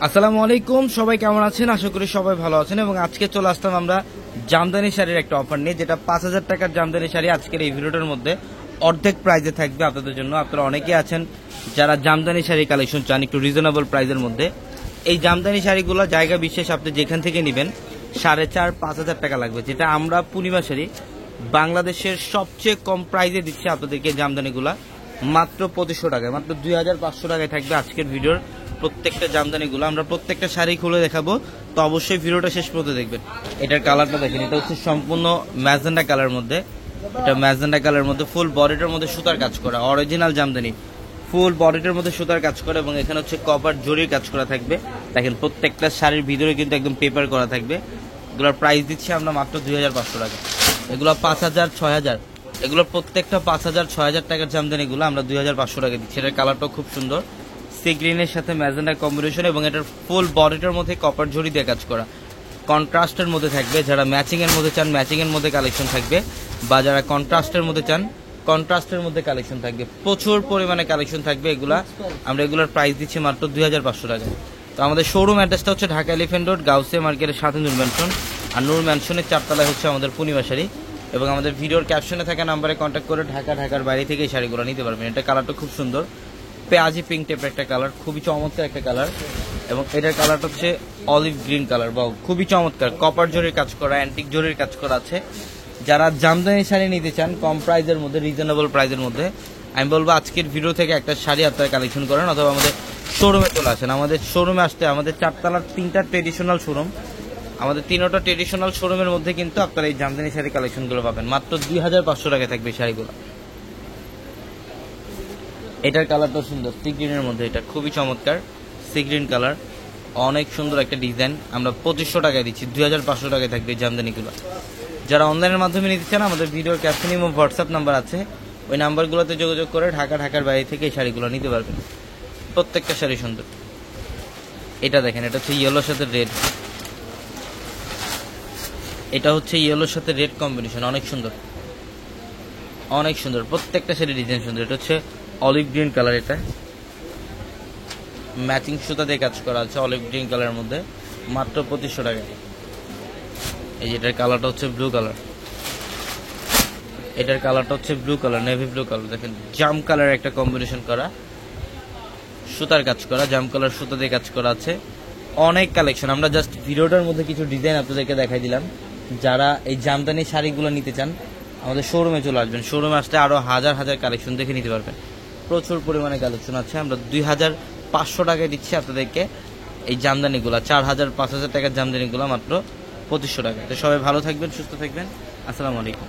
আসসালামু আলাইকুম, সবাই কেমন আছেন? আশা করি সবাই ভালো আছেন। এবং আজকে চলে আসলাম আমরা জামদানি শাড়ির একটা অফার নিয়ে, যেটা 5,000 টাকার জামদানি শাড়ি আজকের এই ভিডিওটার মধ্যে অর্ধেক প্রাইজে থাকবে আপনাদের জন্য। আপনারা অনেকেই আছেন যারা জামদানি শাড়ি কালেকশন চান একটু রিজনেবল প্রাইজের মধ্যে। এই জামদানি শাড়িগুলো জায়গা বিশেষ আপনি যেখান থেকে নেবেন 4,500-5,000 টাকা লাগবে, যেটা আমরা পূর্ণিমা শাড়ি বাংলাদেশের সবচেয়ে কম প্রাইজে দিচ্ছি আপনাদেরকে। জামদানিগুলা মাত্র 2500 টাকায়, মাত্র 2,500 টাকায় থাকবে আজকের ভিডিওর প্রত্যেকটা জামদানিগুলো। আমরা প্রত্যেকটা শাড়ি খুলে দেখাবো, তো অবশ্যই ভিডিওটা শেষ পর্যন্ত দেখবেন। এটার কালারটা দেখেন, এটা হচ্ছে সম্পূর্ণ ম্যাজেন্ডা কালার মধ্যে। এটা ম্যাজেন্ডা কালার মধ্যে ফুল বডিটার মধ্যে সুতার কাজ করা, অরিজিনাল জামদানি ফুল বডিটার মধ্যে সুতার কাজ করা, এবং এখানে হচ্ছে কপার জরির কাজ করা থাকবে। দেখেন প্রত্যেকটা শাড়ির ভিতরে কিন্তু একদম পেপার করা থাকবে। এগুলোর প্রাইস দিচ্ছি আমরা মাত্র 2,500 টাকা। এগুলো 5,000, 6,000, এগুলো প্রত্যেকটা 5,000, 6,000 টাকার জামদানিগুলো আমরা 2,500 টাকা দিচ্ছি। এটার কালারটাও খুব সুন্দর, সি গ্রিনের সাথে ম্যাজেন্ডা কম্বিনেশন, এবং এটার ফুল বডিটার মধ্যে কপার জরি দিয়ে কাজ করা, কন্ট্রাস্টের মধ্যে থাকবে। যারা ম্যাচিং এর মধ্যে চান ম্যাচিং এর মধ্যে কালেকশন থাকবে, বা যারা কন্ট্রাস্টের মধ্যে চান কন্ট্রাস্টের মধ্যে কালেকশন থাকবে। প্রচুর পরিমাণে কালেকশন থাকবে এগুলা। আমরা এগুলোর প্রাইস দিচ্ছি মাত্র 2,500 টাকা। তো আমাদের শোরুম অ্যাড্রেসটা হচ্ছে ঢাকা এলিফ্যান্ট রোড, গাউসিয়া মার্কেটের সাথে নূর ম্যানশন, আর নূর ম্যানশনের 4 তলায় হচ্ছে আমাদের পূর্ণিমা শাড়ি। এবং আমাদের ভিডিওর ক্যাপশনে থাকা নাম্বারে কন্ট্যাক্ট করে ঢাকার বাইরে থেকে এই শাড়িগুলো নিতে পারবেন। এটা কালারটা খুব সুন্দর, পেঁয়াজি পিঙ্ক টাইপের একটা কালার, খুবই চমৎকার একটা কালার। এবং এটার কালারটা হচ্ছে অলিভ গ্রিন কালার, বা খুবই চমৎকার, কপার জরির কাজ করা, অ্যান্টিক জরির কাজ করা আছে। যারা জামদানি শাড়ি নিতে চান কম প্রাইজের মধ্যে, রিজনেবল প্রাইজের মধ্যে, আমি বলবো আজকের ভিডিও থেকে একটা শাড়ি আপনারা কালেকশন করেন, অথবা আমাদের শোরুমে চলে আসেন। আমাদের শোরুমে আসতে আমাদের 4 তলার 3টা ট্রেডিশনাল শোরুম, আমাদের 3টা ট্রেডিশনাল শোরুমের মধ্যে কিন্তু আপনারা এই জামদানি শাড়ি কালেকশনগুলো পাবেন। মাত্র 2,500 টাকায় থাকবে শাড়িগুলো। এটার কালারটা সুন্দর, সি গ্রিনের মধ্যে, এটা খুবই চমৎকার সি গ্রিন কালার, অনেক সুন্দর একটা ডিজাইন। আমরা 2,500 টাকায় দিচ্ছি, 2,500 টাকায় থাকবে এই জামদানিগুলো। যারা অনলাইনের মাধ্যমে নিতে চান আমাদের ভিডিওর ক্যাপশনে এবং হোয়াটসঅ্যাপ নাম্বার আছে, ওই নাম্বারগুলোতে যোগাযোগ করে ঢাকার বাইরে থেকে এই শাড়িগুলো নিতে পারবেন। প্রত্যেকটা শাড়ি সুন্দর। এটা দেখেন, এটা হচ্ছে ইয়েলোর সাথে রেড, এটা হচ্ছে ইয়েলোর সাথে রেড কম্বিনেশন, অনেক সুন্দর অনেক সুন্দর। প্রত্যেকটা শাড়ি ডিজাইন সুন্দর। এটা হচ্ছে অলিভ গ্রিন কালার, এটা ম্যাচিং সুতা দিয়ে কাজ করা আছে অলিভ গ্রিন কালারের মধ্যে, মাত্র 2,500 টাকা। এই যেটার কালারটা হচ্ছে ব্লু কালার, এটার কালারটা হচ্ছে blue colour, navy blue colour. দেখেন জাম কালার একটা কম্বিনেশন করা, সুতার কাজ করা, জাম কালার সুতা দিয়ে কাজ করা আছে। অনেক কালেকশন, আমরা জাস্ট ভিডিওটার মধ্যে কিছু ডিজাইন আপনাদেরকে দেখাই দিলাম। যারা এই জামদানি শাড়িগুলো নিতে চান আমাদের শোরুমে চলে আসবেন। শোরুমে আসলে আরো হাজার কালেকশন দেখে নিতে পারবেন। প্রচুর পরিমাণে কালেকশন আছে। আমরা 2,500 টাকায় দিচ্ছি আপনাদেরকে এই জামদানিগুলা, 4,000, 5,000 টাকার জামদানিগুলা মাত্র 2,500 টাকা। তো সবাই ভালো থাকবেন, সুস্থ থাকবেন। আসসালামু আলাইকুম।